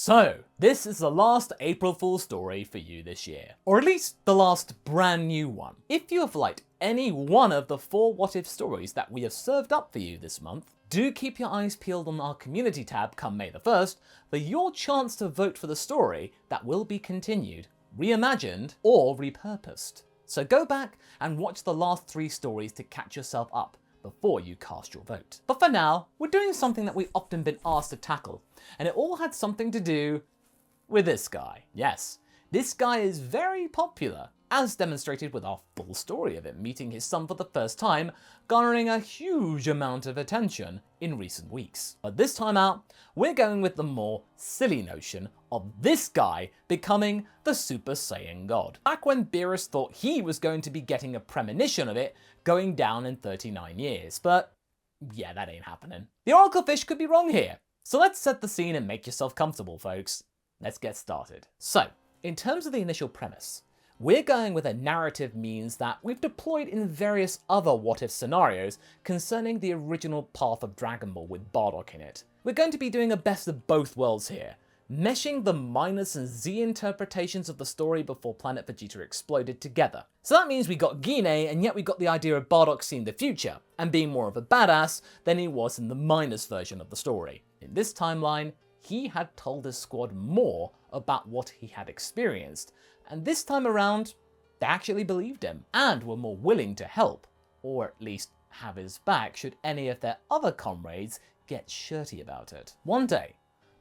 So, this is the last April Fool's story for you this year. Or at least the last brand new one. If you have liked any one of the 4 What If stories that we have served up for you this month, do keep your eyes peeled on our community tab come May the 1st for your chance to vote for the story that will be continued, reimagined, or repurposed. So go back and watch the last 3 stories to catch yourself up before you cast your vote. But for now, we're doing something that we've often been asked to tackle, and it all had something to do with this guy. Yes, this guy is very popular, as demonstrated with our full story of him meeting his son for the first time, garnering a huge amount of attention in recent weeks. But this time out, we're going with the more silly notion of this guy becoming the Super Saiyan God. Back when Beerus thought he was going to be getting a premonition of it going down in 39 years, but yeah, that ain't happening. The Oracle Fish could be wrong here. So let's set the scene and make yourself comfortable, folks. Let's get started. So, in terms of the initial premise, we're going with a narrative means that we've deployed in various other what-if scenarios concerning the original path of Dragon Ball with Bardock in it. We're going to be doing a best of both worlds here, meshing the minus and Z interpretations of the story before Planet Vegeta exploded together. So that means we got Gine, and yet we got the idea of Bardock seeing the future, and being more of a badass than he was in the minus version of the story. In this timeline, he had told his squad more about what he had experienced, and this time around, they actually believed him, and were more willing to help, or at least have his back should any of their other comrades get shirty about it. One day,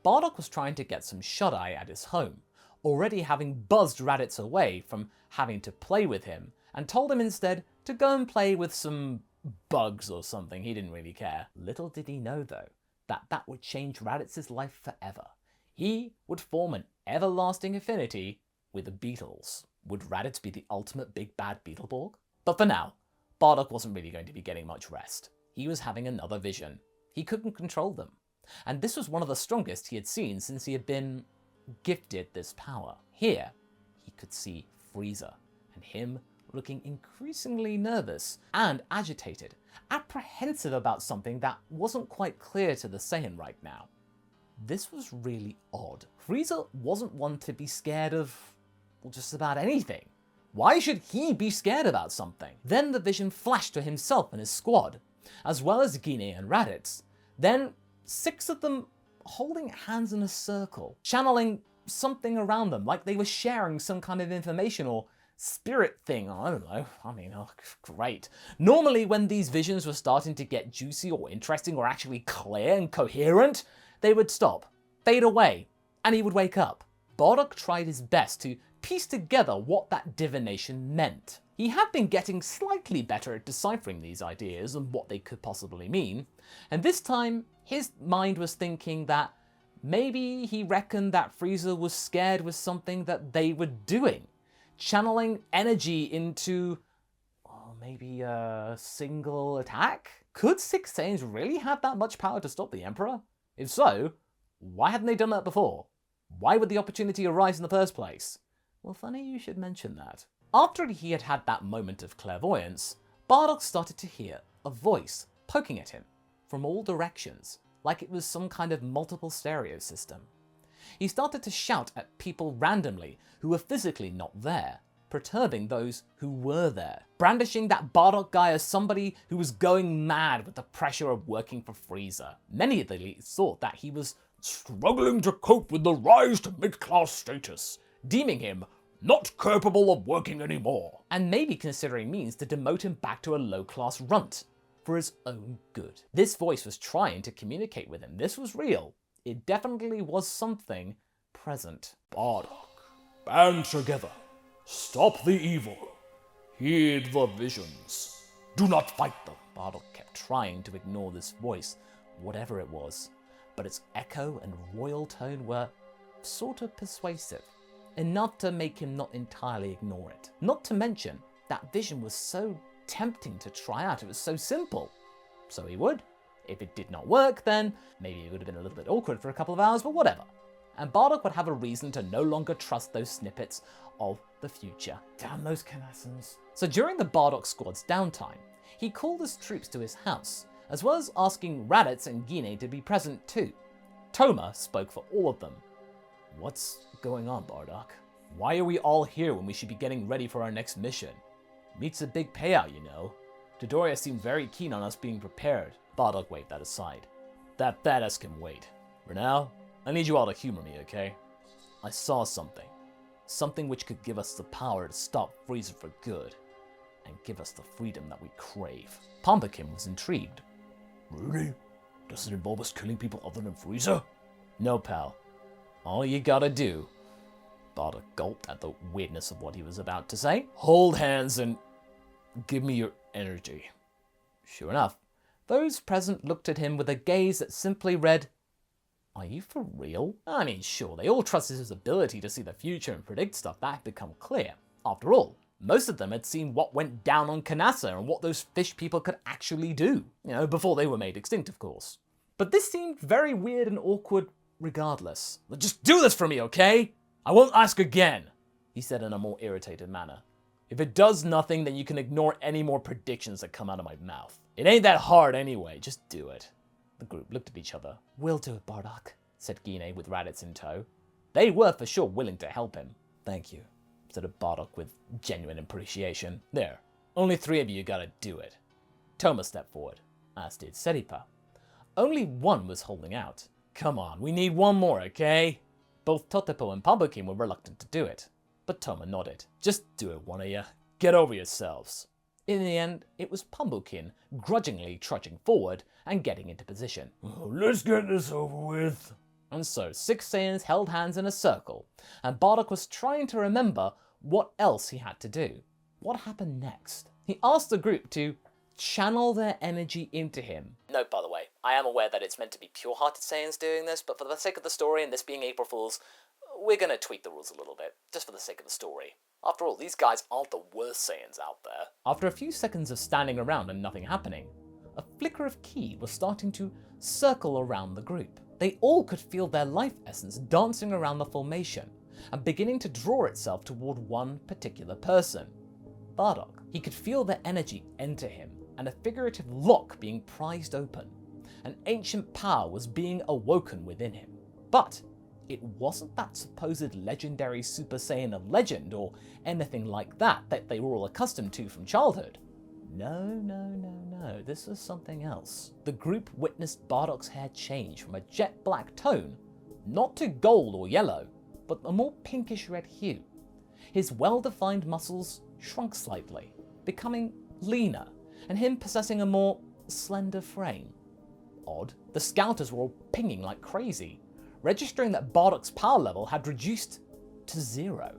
Bardock was trying to get some shut-eye at his home, already having buzzed Raditz away from having to play with him, and told him instead to go and play with some bugs or something. He didn't really care. Little did he know though, that would change Raditz's life forever. He would form an everlasting affinity with the beetles. Would Raditz be the ultimate big bad Beetleborg? But for now, Bardock wasn't really going to be getting much rest. He was having another vision. He couldn't control them. And this was one of the strongest he had seen since he had been gifted this power. Here, he could see Frieza, and him looking increasingly nervous and agitated, apprehensive about something that wasn't quite clear to the Saiyan right now. This was really odd. Frieza wasn't one to be scared of, well, just about anything. Why should he be scared about something? Then the vision flashed to himself and his squad, as well as Gine and Raditz. Then 6 of them holding hands in a circle, channeling something around them, like they were sharing some kind of information or spirit thing. I don't know. I mean, oh, great. Normally when these visions were starting to get juicy or interesting or actually clear and coherent, they would stop, fade away, and he would wake up. Bardock tried his best to piece together what that divination meant. He had been getting slightly better at deciphering these ideas and what they could possibly mean, and this time his mind was thinking that maybe he reckoned that Frieza was scared with something that they were doing, channeling energy into, maybe a single attack? Could 6 Saiyans really have that much power to stop the Emperor? If so, why hadn't they done that before? Why would the opportunity arise in the first place? Well, funny you should mention that. After he had had that moment of clairvoyance, Bardock started to hear a voice poking at him from all directions, like it was some kind of multiple stereo system. He started to shout at people randomly who were physically not there, perturbing those who were there, brandishing that Bardock guy as somebody who was going mad with the pressure of working for Frieza. Many of the elites thought that he was struggling to cope with the rise to mid-class status, deeming him not capable of working anymore, and maybe considering means to demote him back to a low-class runt for his own good. This voice was trying to communicate with him. This was real. It definitely was something present. Bardock, band together. Stop the evil. Heed the visions. Do not fight them. Bardock kept trying to ignore this voice, whatever it was, but its echo and royal tone were sort of persuasive, enough to make him not entirely ignore it. Not to mention, that vision was so tempting to try out. It was so simple. So he would. If it did not work, then maybe it would have been a little bit awkward for a couple of hours, but whatever. And Bardock would have a reason to no longer trust those snippets of the future. Damn those Kanassans. So during the Bardock squad's downtime, he called his troops to his house, as well as asking Raditz and Gine to be present too. Toma spoke for all of them. What's going on, Bardock? Why are we all here when we should be getting ready for our next mission? Meet's a big payout, you know. Dodoria seemed very keen on us being prepared. Bardock waved that aside. That badass can wait. For now, I need you all to humor me, okay? I saw something. Something which could give us the power to stop Frieza for good. And give us the freedom that we crave. Pumpkin was intrigued. Really? Does it involve us killing people other than Frieza? No, pal. All you gotta do... Bardock gulped at the weirdness of what he was about to say. Hold hands and give me your energy. Sure enough, those present looked at him with a gaze that simply read, "Are you for real?" I mean, sure, they all trusted his ability to see the future and predict stuff that had become clear. After all, most of them had seen what went down on Kanasa and what those fish people could actually do. You know, before they were made extinct, of course. But this seemed very weird and awkward regardless. Just do this for me, okay? I won't ask again, he said in a more irritated manner. If it does nothing, then you can ignore any more predictions that come out of my mouth. It ain't that hard anyway, just do it. The group looked at each other. We'll do it, Bardock, said Guinea with Raditz in tow. They were for sure willing to help him. Thank you, said Bardock with genuine appreciation. There, only 3 of you gotta do it. Toma stepped forward, as did Seripa. Only one was holding out. Come on, we need one more, okay? Both Totepo and Pumpkin were reluctant to do it, but Toma nodded. Just do it, one of you. Get over yourselves. In the end, it was Pumpkin grudgingly trudging forward and getting into position. Oh, let's get this over with. And so 6 Saiyans held hands in a circle, and Bardock was trying to remember what else he had to do. What happened next? He asked the group to channel their energy into him. Note, by the way, I am aware that it's meant to be pure-hearted Saiyans doing this, but for the sake of the story and this being April Fool's, we're going to tweak the rules a little bit, just for the sake of the story. After all, these guys aren't the worst Saiyans out there. After a few seconds of standing around and nothing happening, a flicker of ki was starting to circle around the group. They all could feel their life essence dancing around the formation and beginning to draw itself toward one particular person. Bardock. He could feel their energy enter him and a figurative lock being prized open. An ancient power was being awoken within him. But it wasn't that supposed legendary Super Saiyan of legend or anything like that they were all accustomed to from childhood. No, this was something else. The group witnessed Bardock's hair change from a jet black tone, not to gold or yellow, but a more pinkish red hue. His well-defined muscles shrunk slightly, becoming leaner, and him possessing a more slender frame. Odd, the scouters were all pinging like crazy, registering that Bardock's power level had reduced to 0.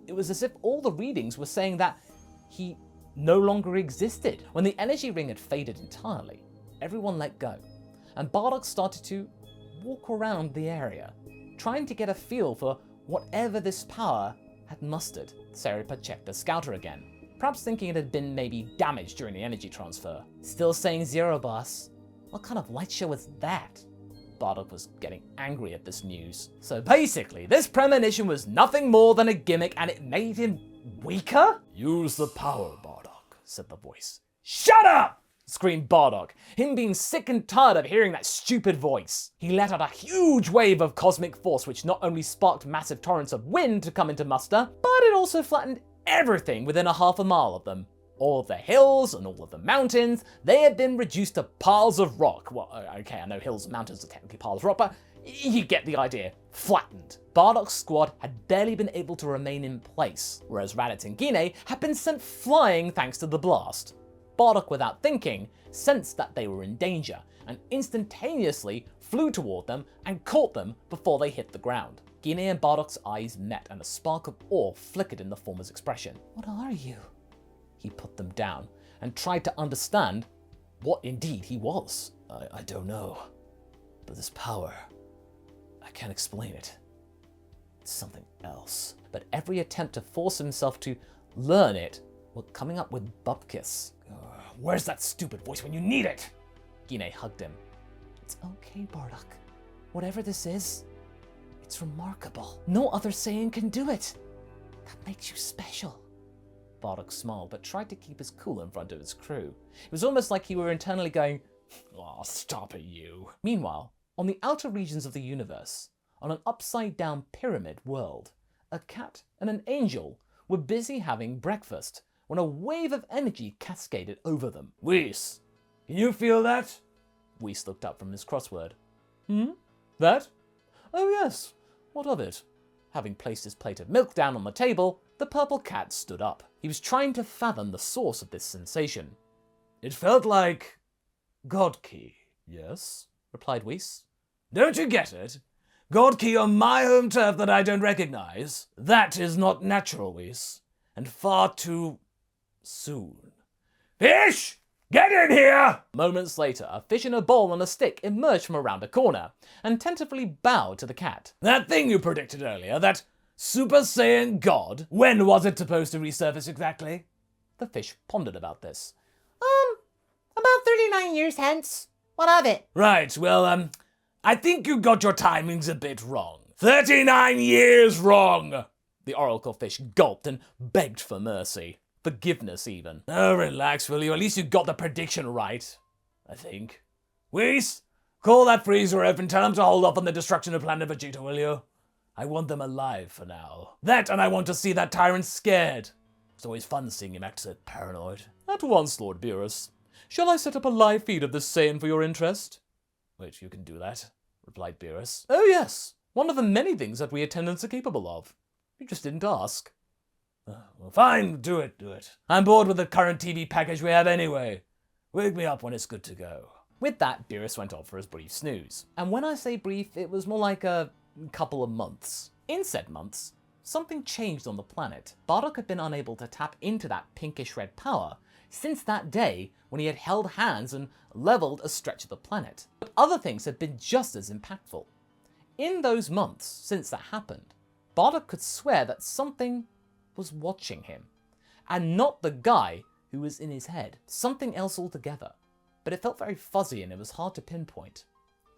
It was as if all the readings were saying that he no longer existed. When the energy ring had faded entirely, everyone let go, and Bardock started to walk around the area, trying to get a feel for whatever this power had mustered. Seripa checked the scouter again, perhaps thinking it had been maybe damaged during the energy transfer. Still saying 0, boss. What kind of light show was that? Bardock was getting angry at this news. So basically, this premonition was nothing more than a gimmick and it made him weaker? Use the power, Bardock, said the voice. Shut up! Screamed Bardock, him being sick and tired of hearing that stupid voice. He let out a huge wave of cosmic force which not only sparked massive torrents of wind to come into muster, but it also flattened everything within a half a mile of them. All of the hills and all of the mountains, they had been reduced to piles of rock. Well, okay, I know hills and mountains are technically piles of rock, but you get the idea. Flattened. Bardock's squad had barely been able to remain in place, whereas Raditz and Guinea had been sent flying thanks to the blast. Bardock, without thinking, sensed that they were in danger and instantaneously flew toward them and caught them before they hit the ground. Guinea and Bardock's eyes met and a spark of awe flickered in the former's expression. What are you? He put them down and tried to understand what indeed he was. I don't know, but this power, I can't explain it. It's something else. But every attempt to force himself to learn it was coming up with bupkis. Where's that stupid voice when you need it? Guinea hugged him. It's okay, Bardock. Whatever this is, it's remarkable. No other Saiyan can do it. That makes you special. Bardock smiled, but tried to keep his cool in front of his crew. It was almost like he were internally going, "Oh, stop it, you." Meanwhile, on the outer regions of the universe, on an upside-down pyramid world, a cat and an angel were busy having breakfast when a wave of energy cascaded over them. "Whis, can you feel that?" Whis looked up from his crossword. That? Oh yes, what of it?" Having placed his plate of milk down on the table, the purple cat stood up. He was trying to fathom the source of this sensation. "It felt like God Key." "Yes," replied Whis. "Don't you get it? God Key on my home turf that I don't recognize? That is not natural, Whis, and far too soon." "Fish! Get in here!" Moments later, a fish in a bowl and a stick emerged from around a corner and tentatively bowed to the cat. "That thing you predicted earlier, that Super Saiyan God, when was it supposed to resurface exactly?" The fish pondered about this. About 39 years hence. What of it?" "Right, well, I think you got your timings a bit wrong." 39 years wrong! The oracle fish gulped and begged for mercy. Forgiveness, even. "Oh, relax, will you? At least you got the prediction right, I think. Whis, call that Frieza up and tell him to hold off on the destruction of Planet Vegeta, will you? I want them alive for now. That, and I want to see that tyrant scared. It's always fun seeing him act so paranoid." "At once, Lord Beerus. Shall I set up a live feed of this Saiyan for your interest?" "Wait, you can do that," replied Beerus. "Oh yes, one of the many things that we attendants are capable of. You just didn't ask." "Well, fine, do it. I'm bored with the current TV package we have anyway. Wake me up when it's good to go." With that, Beerus went off for his brief snooze. And when I say brief, it was more like a couple of months. In said months, something changed on the planet. Bardock had been unable to tap into that pinkish-red power since that day when he had held hands and leveled a stretch of the planet. But other things had been just as impactful. In those months since that happened, Bardock could swear that something was watching him, and not the guy who was in his head. Something else altogether. But it felt very fuzzy and it was hard to pinpoint.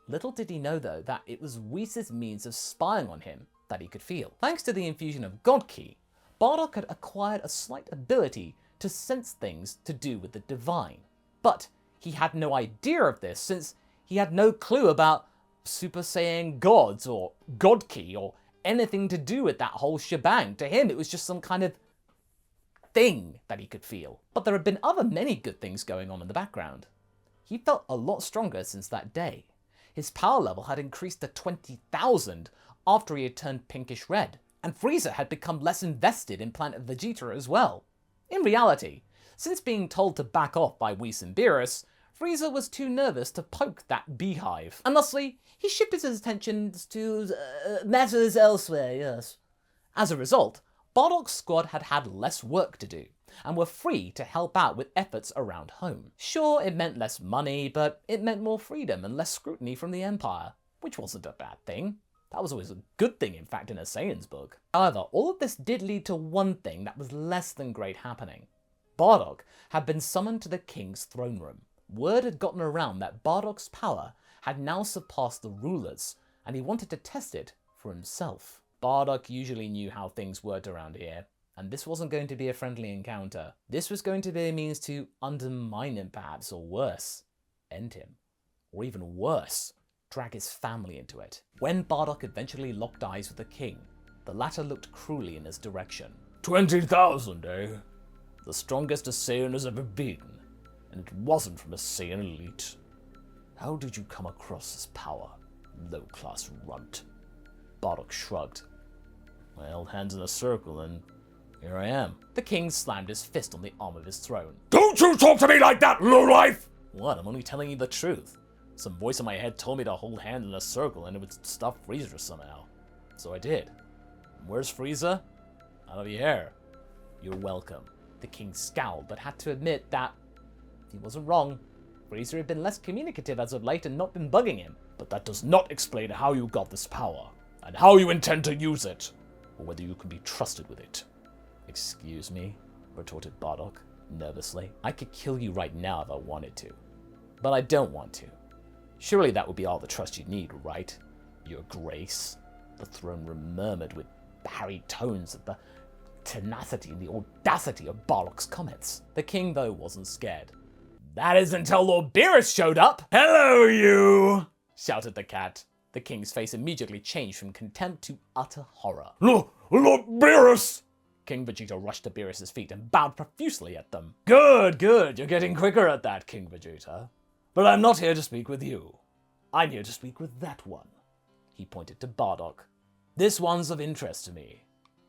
Little did he know though that it was Whis' means of spying on him that he could feel. Thanks to the infusion of God Key, Bardock had acquired a slight ability to sense things to do with the divine. But he had no idea of this since he had no clue about Super Saiyan gods or God Key or anything to do with that whole shebang. To him, it was just some kind of thing that he could feel. But there had been other many good things going on in the background. He felt a lot stronger since that day. His power level had increased to 20,000 after he had turned pinkish red, and Frieza had become less invested in Planet Vegeta as well. In reality, since being told to back off by Whis and Beerus, Frieza was too nervous to poke that beehive. And thusly, he shifted his attentions to matters elsewhere, yes. As a result, Bardock's squad had had less work to do, and were free to help out with efforts around home. Sure, it meant less money, but it meant more freedom and less scrutiny from the Empire, which wasn't a bad thing. That was always a good thing, in fact, in a Saiyan's book. However, all of this did lead to one thing that was less than great happening. Bardock had been summoned to the king's throne room. Word had gotten around that Bardock's power had now surpassed the rulers, and he wanted to test it for himself. Bardock usually knew how things worked around here, and this wasn't going to be a friendly encounter. This was going to be a means to undermine him perhaps, or worse, end him. Or even worse, drag his family into it. When Bardock eventually locked eyes with the king, the latter looked cruelly in his direction. 20,000, eh? The strongest a Saiyan has ever been, and it wasn't from a Saiyan elite. How did you come across this power, low-class runt? Bardock shrugged. I held hands in a circle and here I am. The king slammed his fist on the arm of his throne. Don't you talk to me like that, lowlife! What? I'm only telling you the truth. Some voice in my head told me to hold hands in a circle and it would stop Frieza somehow. So I did. And where's Frieza? Out of your hair. You're welcome. The king scowled, but had to admit that he wasn't wrong. Frieza had been less communicative as of late and not been bugging him. But that does not explain how you got this power, and how you intend to use it, or whether you can be trusted with it. Excuse me, retorted Bardock, nervously. I could kill you right now if I wanted to, but I don't want to. Surely that would be all the trust you need, right? Your grace? The throne room murmured with harried tones at the tenacity and the audacity of Bardock's comments. The king, though, wasn't scared. That is until Lord Beerus showed up. Hello, you! Shouted the cat. The king's face immediately changed from contempt to utter horror. Look, Beerus! King Vegeta rushed to Beerus' feet and bowed profusely at them. Good, good, you're getting quicker at that, King Vegeta. But I'm not here to speak with you. I'm here to speak with that one. He pointed to Bardock. This one's of interest to me.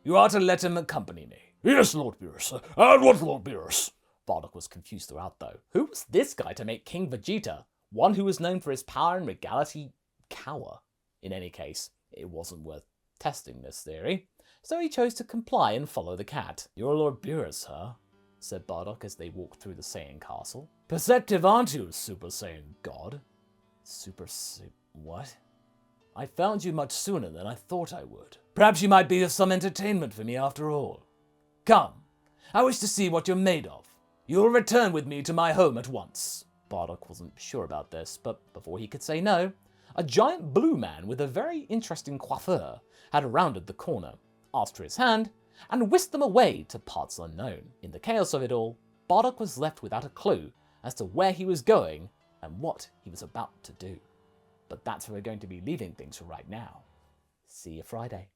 You are to let him accompany me. Yes, Lord Beerus. And what Lord Beerus? Bardock was confused throughout, though. Who was this guy to make King Vegeta, one who was known for his power and regality, cower? In any case, it wasn't worth testing this theory, so he chose to comply and follow the cat. You're Lord Beerus, huh? Said Bardock as they walked through the Saiyan castle. Perceptive, aren't you, Super Saiyan God? What? I found you much sooner than I thought I would. Perhaps you might be of some entertainment for me after all. Come, I wish to see what you're made of. You will return with me to my home at once. Bardock wasn't sure about this, but before he could say no, a giant blue man with a very interesting coiffure had rounded the corner, asked for his hand, and whisked them away to parts unknown. In the chaos of it all, Bardock was left without a clue as to where he was going and what he was about to do. But that's where we're going to be leaving things for right now. See you Friday.